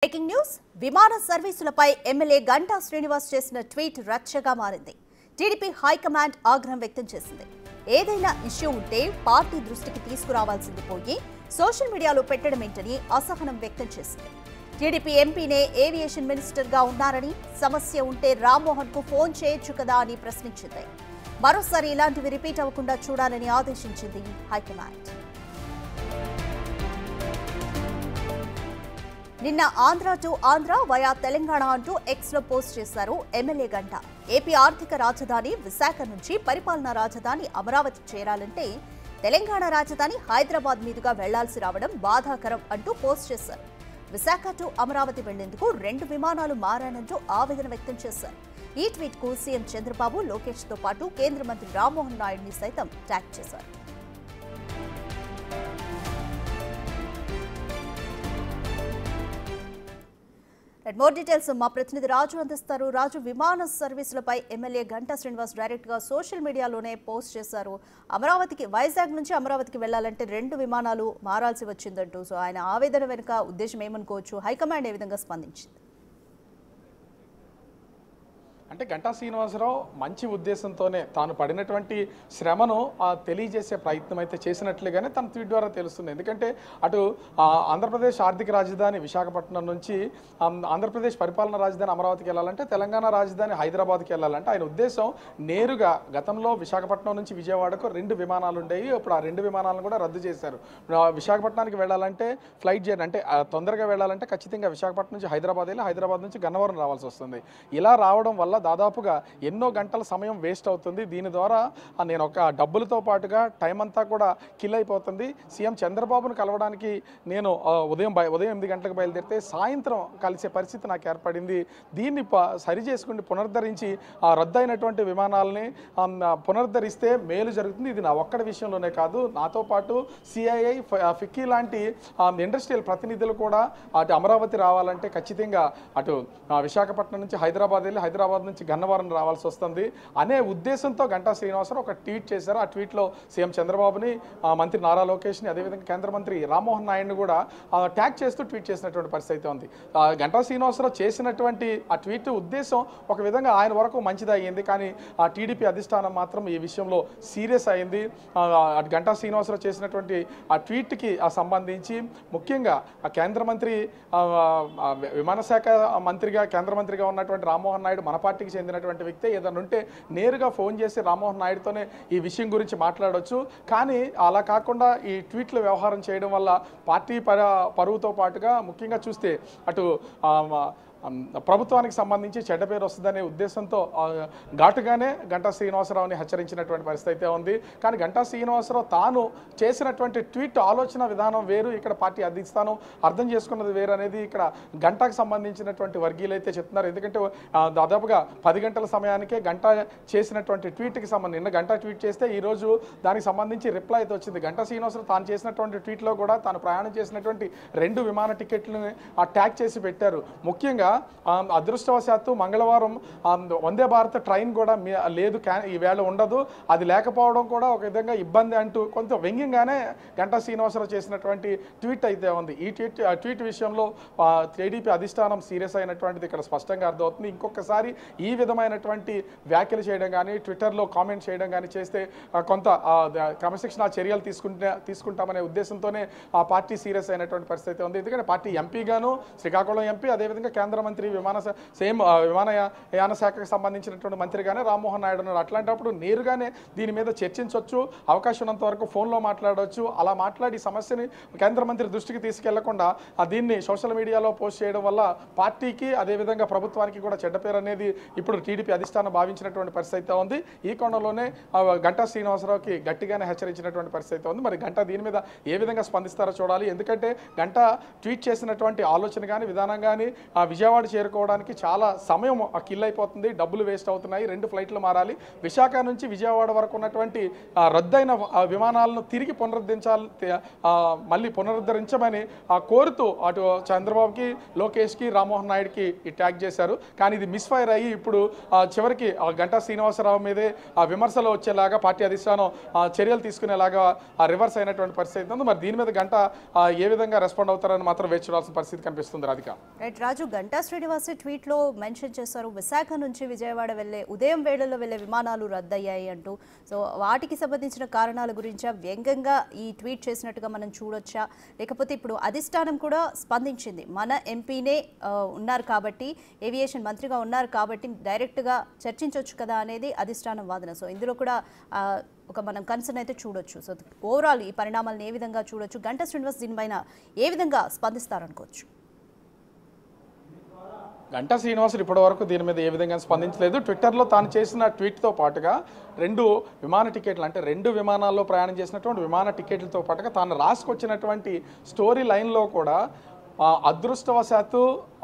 Breaking news విమాన సర్వీసులపై MLA Ganta Srinivas చేసిన tweet రచ్చగా మారింది. టీడీపీ హైకమాండ్ ఆగ్రహం వ్యక్తం చేసింది. ఏదైనా ఇష్యూ ఉంటే పార్టీ దృష్టికి తీసుకురావాల్సింది పోయి సోషల్ మీడియాలో పెట్టడమేంటని అసహనం వ్యక్తం చేసింది. టీడీపీ ఎంపీనే ఏవియేషన్ మినిస్టర్గా ఉన్నారని, సమస్య ఉంటే రామ్మోహన్ కు ఫోన్ చేయొచ్చు కదా అని ప్రశ్నించింది. మరోసారి ఇలాంటివి రిపీట్ అవ్వకుండా చూడాలని ఆదేశించింది హైకమాండ్. నిన్న ఆంధ్ర టు ఆంధ్ర వయా తెలంగాణ అంటూ ఎక్స్లో పోస్ట్ చేశారు ఎమ్మెల్యే గంటా. ఏపీ ఆర్థిక రాజధాని విశాఖ నుంచి పరిపాలనా రాజధాని అమరావతి చేరాలంటే తెలంగాణ రాజధాని హైదరాబాద్ మీదుగా వెళ్లాల్సి రావడం బాధాకరం అంటూ పోస్ట్ చేశారు. విశాఖ టు అమరావతి వెళ్లేందుకు 2 విమానాలు మారానంటూ ఆవేదన వ్యక్తం చేశారు. ఈ ట్వీట్ కు సీఎం చంద్రబాబు, లోకేష్ తో పాటు కేంద్ర మంత్రి రామ్మోహన్ నాయుడిని సైతం ట్యాగ్ చేశారు. మోర్ డీటెయిల్స్ మా ప్రతినిధి రాజు అందిస్తారు. రాజు, విమాన సర్వీసులపై ఎమ్మెల్యే గంటా శ్రీనివాస్ డైరెక్ట్ గా సోషల్ మీడియాలోనే పోస్ట్ చేశారు. అమరావతికి, వైజాగ్ నుంచి అమరావతికి వెళ్లాలంటే 2 విమానాలు మారాల్సి వచ్చిందంటూ. సో ఆయన ఆవేదన వెనుక ఉద్దేశం ఏమనుకోవచ్చు? హైకమాండ్ ఏ విధంగా స్పందించింది? అంటే గంటా శ్రీనివాసరావు మంచి ఉద్దేశంతోనే తాను పడినటువంటి శ్రమను తెలియజేసే ప్రయత్నం అయితే చేసినట్లుగానే తన ట్వీట్ ద్వారా తెలుస్తుంది. ఎందుకంటే అటు ఆంధ్రప్రదేశ్ ఆర్థిక రాజధాని విశాఖపట్నం నుంచి ఆంధ్రప్రదేశ్ పరిపాలనా రాజధాని అమరావతికి వెళ్ళాలంటే తెలంగాణ రాజధాని హైదరాబాద్కి వెళ్ళాలంటే ఆయన ఉద్దేశం నేరుగా గతంలో విశాఖపట్నం నుంచి విజయవాడకు 2 విమానాలు ఉండేవి. ఇప్పుడు ఆ 2 విమానాలను కూడా రద్దు చేశారు. విశాఖపట్నానికి వెళ్ళాలంటే ఫ్లైట్ జర్నీ అంటే తొందరగా వెళ్ళాలంటే ఖచ్చితంగా విశాఖపట్నం నుంచి హైదరాబాద్ వెళ్ళి హైదరాబాద్ నుంచి గన్నవరం రావాల్సి వస్తుంది. ఇలా రావడం వల్ల దాదాపుగా ఎన్నో గంటల సమయం వేస్ట్ అవుతుంది. దీని ద్వారా నేను ఒక డబ్బులతో పాటుగా టైం అంతా కూడా కిల్ అయిపోతుంది. సీఎం చంద్రబాబును కలవడానికి నేను ఉదయం 8 గంటలకు బయలుదేరితే సాయంత్రం కలిసే పరిస్థితి నాకు ఏర్పడింది. దీన్ని సరి చేసుకుని పునరుద్ధరించి రద్దయినటువంటి విమానాలని పునరుద్ధరిస్తే మేలు జరుగుతుంది. ఇది నా ఒక్కడి విషయంలోనే కాదు, నాతో పాటు సిఐఐ, ఫిక్కీ లాంటి ఇండస్ట్రియల్ ప్రతినిధులు కూడా అటు అమరావతి రావాలంటే ఖచ్చితంగా అటు విశాఖపట్నం నుంచి హైదరాబాద్ వెళ్ళి హైదరాబాద్ నుంచి గన్నవరం రావాల్సి వస్తుంది అనే ఉద్దేశంతో గంటా శ్రీనివాసరావు ఒక ట్వీట్ చేశారు. ఆ ట్వీట్లో సీఎం చంద్రబాబుని, మంత్రి నారా లోకేష్ని, అదేవిధంగా కేంద్ర మంత్రి రామ్మోహన్ నాయుడిని కూడా ట్యాగ్ చేస్తూ ట్వీట్ చేసినటువంటి పరిస్థితి అయితే ఉంది. గంటా శ్రీనివాసరావు చేసినటువంటి ఆ ట్వీట్ ఉద్దేశం ఒక విధంగా ఆయన వరకు మంచిది అయ్యింది. కానీ ఆ టీడీపీ అధిష్టానం మాత్రం ఈ విషయంలో సీరియస్ అయింది. గంటా శ్రీనివాసరావు చేసినటువంటి ఆ ట్వీట్కి సంబంధించి ముఖ్యంగా ఆ కేంద్ర మంత్రి, విమానశాఖ మంత్రిగా కేంద్ర మంత్రిగా ఉన్నటువంటి రామ్మోహన్ నాయుడు మన పార్టీకి చెందినటువంటి వ్యక్తి. ఏదైనా ఉంటే నేరుగా ఫోన్ చేసి రామ్మోహన్ నాయుడుతోనే ఈ విషయం గురించి మాట్లాడవచ్చు. కానీ అలా కాకుండా ఈ ట్వీట్లు వ్యవహారం చేయడం వల్ల పార్టీ పరువుతో పాటుగా ముఖ్యంగా చూస్తే అటు ప్రభుత్వానికి సంబంధించి చెడ్డ పేరు వస్తుందనే ఉద్దేశంతో ఘాటుగానే గంటా శ్రీనివాసరావుని హెచ్చరించినటువంటి పరిస్థితి అయితే ఉంది. కానీ గంటా శ్రీనివాసరావు తాను చేసినటువంటి ట్వీట్ ఆలోచన విధానం వేరు, ఇక్కడ పార్టీ అధిష్టానం అర్థం చేసుకున్నది వేరు అనేది ఇక్కడ గంటాకు సంబంధించినటువంటి వర్గీయులు అయితే చెప్తున్నారు. ఎందుకంటే దాదాపుగా 10 గంటల సమయానికే గంటా చేసినటువంటి ట్వీట్కి సంబంధించి నిన్న గంటా ట్వీట్ చేస్తే ఈరోజు దానికి సంబంధించి రిప్లై అయితే వచ్చింది. గంటా శ్రీనివాసరావు తాను చేసినటువంటి ట్వీట్లో కూడా తాను ప్రయాణం చేసినటువంటి 2 విమాన టికెట్లను ట్యాగ్ చేసి పెట్టారు. ముఖ్యంగా అదృష్టవశాత్తు మంగళవారం వందే భారత్ ట్రైన్ కూడా లేదు, ఈవేళ ఉండదు, అది లేకపోవడం కూడా ఒక విధంగా ఇబ్బంది అంటూ కొంత వ్యంగ్యంగానే గంటా శ్రీనివాసరావు చేసినటువంటి ట్వీట్ అయితే ఉంది. ఈ ట్వీట్ విషయంలో టీడీపీ అధిష్టానం సీరియస్ అయినటువంటిది ఇక్కడ స్పష్టంగా అర్థమవుతుంది. ఇంకొకసారి ఈ విధమైనటువంటి వ్యాఖ్యలు చేయడం కానీ ట్విట్టర్లో కామెంట్ చేయడం కానీ చేస్తే కొంత క్రమశిక్షణ చర్యలు తీసుకుంటామనే ఉద్దేశంతోనే ఆ పార్టీ సీరియస్ అయినటువంటి పరిస్థితి ఉంది. ఎందుకంటే పార్టీ ఎంపీగాను శ్రీకాకుళం ఎంపీ, అదేవిధంగా కేంద్ర మంత్రి విమానయాన శాఖకు సంబంధించినటువంటి మంత్రిగానే రామ్మోహన్ నాయుడు ఉన్నారు. అట్లాంటప్పుడు నేరుగానే దీని మీద చర్చించవచ్చు, అవకాశం ఉన్నంత వరకు ఫోన్లో మాట్లాడవచ్చు. అలా మాట్లాడి సమస్యని కేంద్ర మంత్రి దృష్టికి తీసుకెళ్లకుండా దీన్ని సోషల్ మీడియాలో పోస్ట్ చేయడం వల్ల పార్టీకి అదేవిధంగా ప్రభుత్వానికి కూడా చెడ్డ పేరు అనేది ఇప్పుడు టీడీపీ అధిష్టానం భావించినటువంటి పరిస్థితి ఉంది. ఈ కోణంలోనే గంటా శ్రీనివాసరావుకి గట్టిగానే హెచ్చరించినటువంటి పరిస్థితి ఉంది. మరి గంటా దీని మీద ఏ విధంగా స్పందిస్తారో చూడాలి. ఎందుకంటే గంటా ట్వీట్ చేసినటువంటి ఆలోచన కానీ విధానం కానీ విజయవాడ విజయవాడ చేరుకోవడానికి చాలా సమయం కిల్ అయిపోతుంది, డబ్బులు వేస్ట్ అవుతున్నాయి, 2 ఫ్లైట్లు మారాలి. విశాఖ నుంచి విజయవాడ వరకు ఉన్నటువంటి రద్దయిన విమానాలను తిరిగి మళ్ళీ పునరుద్ధరించమని కోరుతూ అటు చంద్రబాబుకి, లోకేష్కి, రామ్మోహన్ నాయుడుకి ఈ ట్యాగ్ చేశారు. కానీ ఇది మిస్ఫైర్ అయ్యి ఇప్పుడు చివరికి గంటా శ్రీనివాసరావు మీదే విమర్శలు వచ్చేలాగా పార్టీ అధిష్టానం చర్యలు తీసుకునేలాగా రివర్స్ అయినటువంటి పరిస్థితి ఉంది. మరి దీని మీద గంట ఏ విధంగా రెస్పాండ్ అవుతారని మాత్రం వేచి చూడాల్సిన పరిస్థితి కనిపిస్తుంది. రాధిక. రైట్ రాజు, గంటా శ్రీనివాస్ ట్వీట్ లో మెన్షన్ చేశారు విశాఖ నుంచి విజయవాడ వెళ్లే ఉదయం వేళల్లో వెళ్లే విమానాలు రద్దయ్యాయి అంటూ. సో వాటికి సంబంధించిన కారణాల గురించి వ్యంగ్యంగా ఈ ట్వీట్ చేసినట్టుగా మనం చూడొచ్చా, లేకపోతే ఇప్పుడు అధిష్టానం కూడా స్పందించింది, మన ఎంపీనే ఉన్నారు కాబట్టి, ఏవియేషన్ మంత్రిగా ఉన్నారు కాబట్టి డైరెక్ట్గా చర్చించవచ్చు కదా అనేది అధిష్టానం వాదన. సో ఇందులో కూడా ఒక మనం కన్సర్న్ అయితే చూడొచ్చు. సో ఓవరాల్ ఈ పరిణామాలను ఏ విధంగా చూడొచ్చు, గంటా శ్రీనివాస్ దీనిపైన ఏ విధంగా స్పందిస్తారనుకోవచ్చు? గంటా శ్రీనివాసులు ఇప్పటి వరకు దీని మీద ఏ విధంగా స్పందించలేదు. ట్విట్టర్లో తాను చేసిన ట్వీట్తో పాటుగా 2 విమాన టికెట్లు, అంటే 2 విమానాల్లో ప్రయాణం చేసినటువంటి విమాన టికెట్లతో పాటుగా తాను రాసుకొచ్చినటువంటి స్టోరీ లైన్లో కూడా అదృష్టవశాత్తు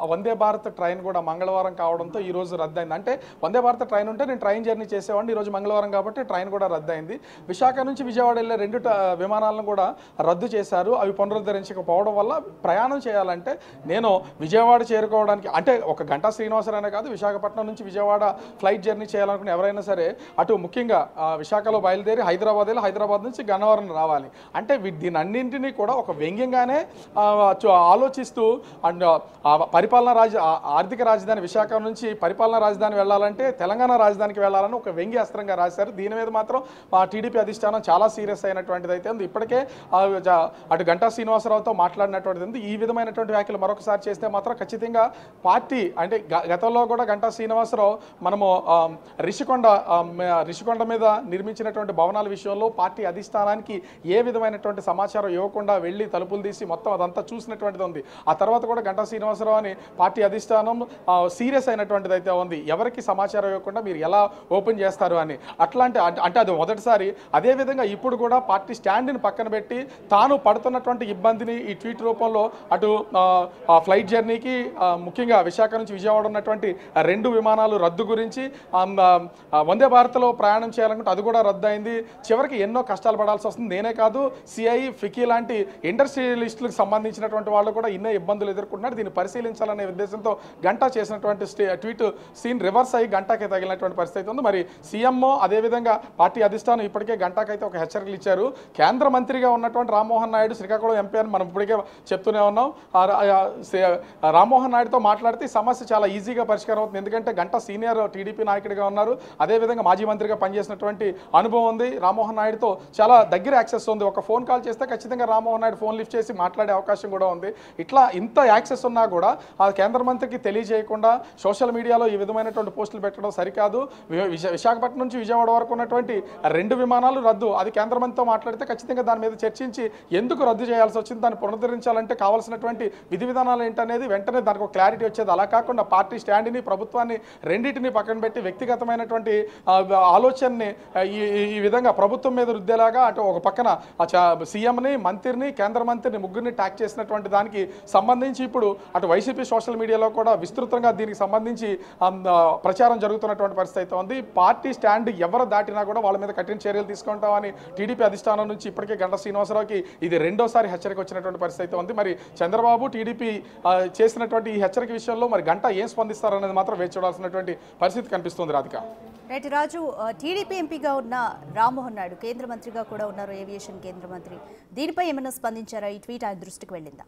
వందే భారత్ ట్రైన్ కూడా మంగళవారం కావడంతో ఈరోజు రద్దయింది. అంటే వందే భారత్ ట్రైన్ ఉంటే నేను ట్రైన్ జర్నీ చేసేవాడిని, ఈరోజు మంగళవారం కాబట్టి ట్రైన్ కూడా రద్దయింది. విశాఖ నుంచి విజయవాడ వెళ్ళే 2 విమానాలను కూడా రద్దు చేశారు. అవి పునరుద్ధరించకపోవడం వల్ల ప్రయాణం చేయాలంటే నేను విజయవాడ చేరుకోవడానికి, అంటే ఒక గంటా శ్రీనివాసరావు కాదు, విశాఖపట్నం నుంచి విజయవాడ ఫ్లైట్ జర్నీ చేయాలనుకున్న ఎవరైనా సరే అటు ముఖ్యంగా విశాఖలో బయలుదేరి హైదరాబాద్ వెళ్ళి హైదరాబాద్ నుంచి గన్నవరం రావాలి. అంటే దీని అన్నింటినీ కూడా ఒక వ్యంగ్యంగానే ఆలోచిస్తూ అండ్ ఆర్థిక రాజధాని విశాఖ నుంచి పరిపాలనా రాజధాని వెళ్ళాలంటే తెలంగాణ రాజధానికి వెళ్ళాలని ఒక వ్యంగ్య అస్త్రంగా రాశారు. దీని మీద మాత్రం టీడీపీ అధిష్టానం చాలా సీరియస్ అయినటువంటిది అయితే ఉంది. ఇప్పటికే అటు గంటా శ్రీనివాసరావుతో మాట్లాడినటువంటిది ఉంది. ఈ విధమైనటువంటి వ్యాఖ్యలు మరొకసారి చేస్తే మాత్రం ఖచ్చితంగా పార్టీ, అంటే గతంలో కూడా గంటా శ్రీనివాసరావు మనము రిషికొండ మీద నిర్మించినటువంటి భవనాల విషయంలో పార్టీ అధిష్టానానికి ఏ విధమైనటువంటి సమాచారం ఇవ్వకుండా వెళ్ళి తలుపులు తీసి మొత్తం అదంతా చూసినటువంటిది ఉంది. ఆ తర్వాత కూడా గంటా శ్రీనివాసరావు అని పార్టీ అధిష్టానం సీరియస్ అయినటువంటిది అయితే ఉంది. ఎవరికి సమాచారం ఇవ్వకుండా మీరు ఎలా ఓపెన్ చేస్తారు అని. అంటే అది మొదటిసారి. అదేవిధంగా ఇప్పుడు కూడా పార్టీ స్టాండ్ని పక్కన పెట్టి తాను పడుతున్నటువంటి ఇబ్బందిని ఈ ట్వీట్ రూపంలో అటు ఫ్లైట్ జర్నీకి ముఖ్యంగా విశాఖ నుంచి విజయవాడ ఉన్నటువంటి 2 విమానాలు రద్దు గురించి, వందే భారత్లో ప్రయాణం చేయాలనుకుంటే అది కూడా రద్దు అయింది. చివరికి ఎన్నో కష్టాలు పడాల్సి వస్తుంది. నేనే కాదు, సిఐ, ఫికీ లాంటి ఇండస్ట్రియలిస్టులకు సంబంధించినటువంటి వాళ్ళు కూడా ఎన్నో ఇబ్బందులు ఎదుర్కొంటున్నారు. దీన్ని పరిశీలించాలనే ఉద్దేశంతో గంటా చేసినటువంటి ట్వీట్ సీన్ రివర్స్ అయ్యి గంటాకి తగిలినటువంటి పరిస్థితి ఉంది. మరి సీఎంఓ అదేవిధంగా పార్టీ అధిష్టానం ఇప్పటికే గంటాకైతే ఒక హెచ్చరికలు ఇచ్చారు. కేంద్ర మంత్రిగా ఉన్నటువంటి రామ్మోహన్ నాయుడు శ్రీకాకుళం ఎంపీ అని మనం ఇప్పటికే చెప్తూనే ఉన్నాం. రామ్మోహన్ నాయుడుతో మాట్లాడితే ఈ సమస్య చాలా ఈజీగా పరిష్కారం అవుతుంది. ఎందుకంటే గంటా సీనియర్ టీడీపీ నాయకుడిగా ఉన్నారు, అదేవిధంగా మాజీ మంత్రిగా పనిచేసినటువంటి అనుభవం ఉంది. రామ్మోహన్ నాయుడుతో చాలా దగ్గర యాక్సెస్ ఉంది. ఒక ఫోన్ కాల్ చేస్తే ఖచ్చితంగా రామ్మోహన్ నాయుడు ఫోన్ లిఫ్ట్ చేసి మాట్లాడే అవకాశం కూడా ఉంది. ఇట్లా ఇంత యాక్సెస్ ఉన్నా కూడా ఆ కేంద్ర మంత్రికి తెలియజేయకుండా సోషల్ మీడియాలో ఈ విధమైనటువంటి పోస్టులు పెట్టడం సరికాదు. విశాఖపట్నం నుంచి విజయవాడ వరకు ఉన్నటువంటి 2 విమానాలు రద్దు, అది కేంద్ర మంత్రితో మాట్లాడితే ఖచ్చితంగా దాని మీద చర్చించి ఎందుకు రద్దు చేయాల్సి వచ్చింది, దాన్ని పునరుద్ధరించాలంటే కావాల్సినటువంటి విధి విధానాలు ఏంటనేది వెంటనే దానికి ఒక క్లారిటీ వచ్చేది. అలా కాకుండా పార్టీ స్టాండ్ని, ప్రభుత్వాన్ని రెండింటిని పక్కన పెట్టి వ్యక్తిగతమైనటువంటి ఆలోచనని ఈ విధంగా ప్రభుత్వం మీద రుద్దేలాగా అటు ఒక పక్కన సీఎంని, మంత్రిని, కేంద్ర మంత్రిని ముగ్గురిని ట్యాగ్ చేసినటువంటి దానికి సంబంధించి ఇప్పుడు అటు వైసీపీ సోషల్ మీడియాలో కూడా విస్తృతంగా దీనికి సంబంధించి ప్రచారం జరుగుతున్నటువంటి పరిస్థితి అయితే ఉంది. పార్టీ స్టాండ్ ఎవరు దాటినా కూడా వాళ్ళ మీద కఠిన చర్యలు తీసుకుంటామని టీడీపీ అధిష్టానం నుంచి ఇప్పటికే గంటా శ్రీనివాసరావుకి ఇది 2వ హెచ్చరిక వచ్చినటువంటి పరిస్థితి అయితే ఉంది. మరి చంద్రబాబు, టీడీపీ చేసినటువంటి ఈ హెచ్చరిక విషయంలో మరి గంటా ఏం స్పందిస్తారనేది మాత్రం వేచి చూడాల్సినటువంటి పరిస్థితి కనిపిస్తుంది. రాధిక. రైట్ రాజు, టీడీపీ ఎంపీగా ఉన్న రామ్మోహన్ నాయుడు కేంద్ర మంత్రిగా కూడా ఉన్నారు, ఏవియేషన్ కేంద్ర మంత్రి. దీనిపై ఏమైనా స్పందించారా? ఈ ట్వీట్ ఆయన దృష్టికి వెళ్ళిందా?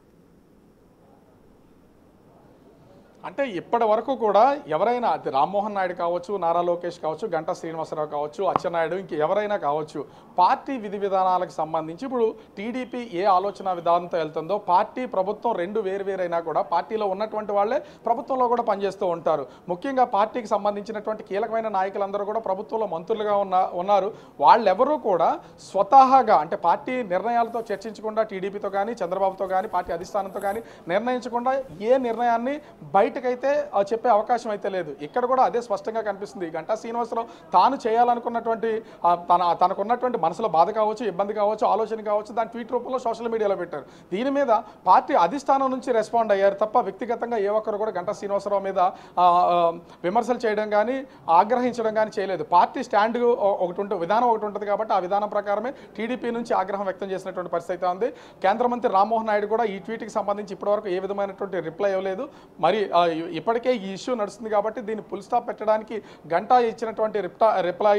అంటే ఇప్పటి వరకు కూడా ఎవరైనా రామ్మోహన్ నాయుడు కావచ్చు, నారా లోకేష్ కావచ్చు, గంటా శ్రీనివాసరావు కావచ్చు, అచ్చెన్నాయుడు, ఇంక ఎవరైనా కావచ్చు, పార్టీ విధి విధానాలకు సంబంధించి ఇప్పుడు టీడీపీ ఏ ఆలోచన విధానంతో వెళ్తుందో, పార్టీ ప్రభుత్వం 2 వేరువేరైనా కూడా పార్టీలో ఉన్నటువంటి వాళ్ళే ప్రభుత్వంలో కూడా పనిచేస్తూ ఉంటారు. ముఖ్యంగా పార్టీకి సంబంధించినటువంటి కీలకమైన నాయకులందరూ కూడా ప్రభుత్వంలో మంత్రులుగా ఉన్నారు. వాళ్ళెవరూ కూడా స్వతహాగా, అంటే పార్టీ నిర్ణయాలతో చర్చించకుండా టీడీపీతో కానీ, చంద్రబాబుతో కానీ, పార్టీ అధిష్టానంతో కానీ నిర్ణయించకుండా ఏ నిర్ణయాన్ని బయట బయటకైతే చెప్పే అవకాశం అయితే లేదు. ఇక్కడ కూడా అదే స్పష్టంగా కనిపిస్తుంది. గంటా శ్రీనివాసరావు తాను చేయాలనుకున్నటువంటి తనకున్నటువంటి మనసులో బాధ కావచ్చు, ఇబ్బంది కావచ్చు, ఆలోచన కావచ్చు, దాని ట్వీట్ రూపంలో సోషల్ మీడియాలో పెట్టారు. దీని మీద పార్టీ అధిష్టానం నుంచి రెస్పాండ్ అయ్యారు తప్ప వ్యక్తిగతంగా ఏ ఒక్కరు కూడా గంటా శ్రీనివాసరావు మీద విమర్శలు చేయడం కానీ ఆగ్రహించడం కానీ చేయలేదు. పార్టీ స్టాండ్ విధానం ఒకటి ఉంటుంది కాబట్టి ఆ విధానం ప్రకారమే టీడీపీ నుంచి ఆగ్రహం వ్యక్తం చేసినటువంటి పరిస్థితి ఉంది. కేంద్ర మంత్రి రామ్మోహన్ నాయుడు కూడా ఈ ట్వీట్కి సంబంధించి ఇప్పటివరకు ఏ విధమైనటువంటి రిప్లై ఇవ్వలేదు. మరి ఇప్పటికే ఈ ఇష్యూ నడుస్తుంది కాబట్టి దీన్ని ఫుల్ స్టాప్ పెట్టడానికి గంటా ఇచ్చినటువంటి రిప్లై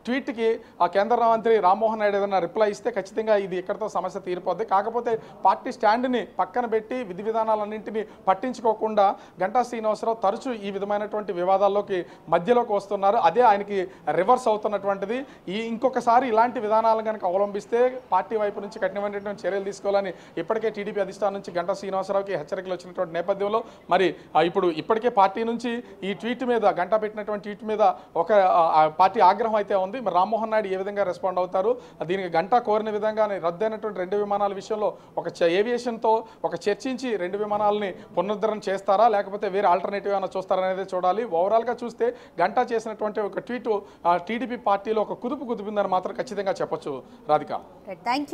ట్వీట్కి ఆ కేంద్ర మంత్రి రామ్మోహన్ నాయుడు ఏదైనా రిప్లై ఇస్తే ఖచ్చితంగా ఇది ఇక్కడితో సమస్య తీరిపోద్ది. కాకపోతే పార్టీ స్టాండ్ని పక్కన పెట్టి విధి విధానాలన్నింటినీ పట్టించుకోకుండా గంటా శ్రీనివాసరావు తరచూ ఈ విధమైనటువంటి వివాదాల్లోకి మధ్యలోకి వస్తున్నారు. అదే ఆయనకి రివర్స్ అవుతున్నటువంటిది. ఇంకొకసారి ఇలాంటి విధానాలను కనుక అవలంబిస్తే పార్టీ వైపు నుంచి కఠినమైనటువంటి చర్యలు తీసుకోవాలని ఇప్పటికే టీడీపీ అధిష్టానం నుంచి గంటా శ్రీనివాసరావుకి హెచ్చరికలు వచ్చినటువంటి నేపథ్యంలో మరి ఇప్పుడు ఇప్పటికే పార్టీ నుంచి ఈ ట్వీట్ మీద గంటా పెట్టినటువంటి ట్వీట్ మీద ఒక పార్టీ ఆగ్రహం అయితే ఉంది. మరి రామ్మోహన్ నాయుడు ఏ విధంగా రెస్పాండ్ అవుతారు? దీనికి గంటా కోరిన విధంగానే రద్దయినటువంటి 2 విమానాల విషయంలో ఒక ఏవియేషన్తో చర్చించి 2 విమానాలని పునరుద్ధరణ చేస్తారా, లేకపోతే వేరే ఆల్టర్నేటివ్ ఏమైనా చూస్తారనేది చూడాలి. ఓవరాల్గా చూస్తే గంటా చేసినటువంటి ఒక ట్వీట్ టీడీపీ పార్టీలో ఒక కుదుపు కుదిపిందని మాత్రం ఖచ్చితంగా చెప్పొచ్చు. రాధిక. Thank you.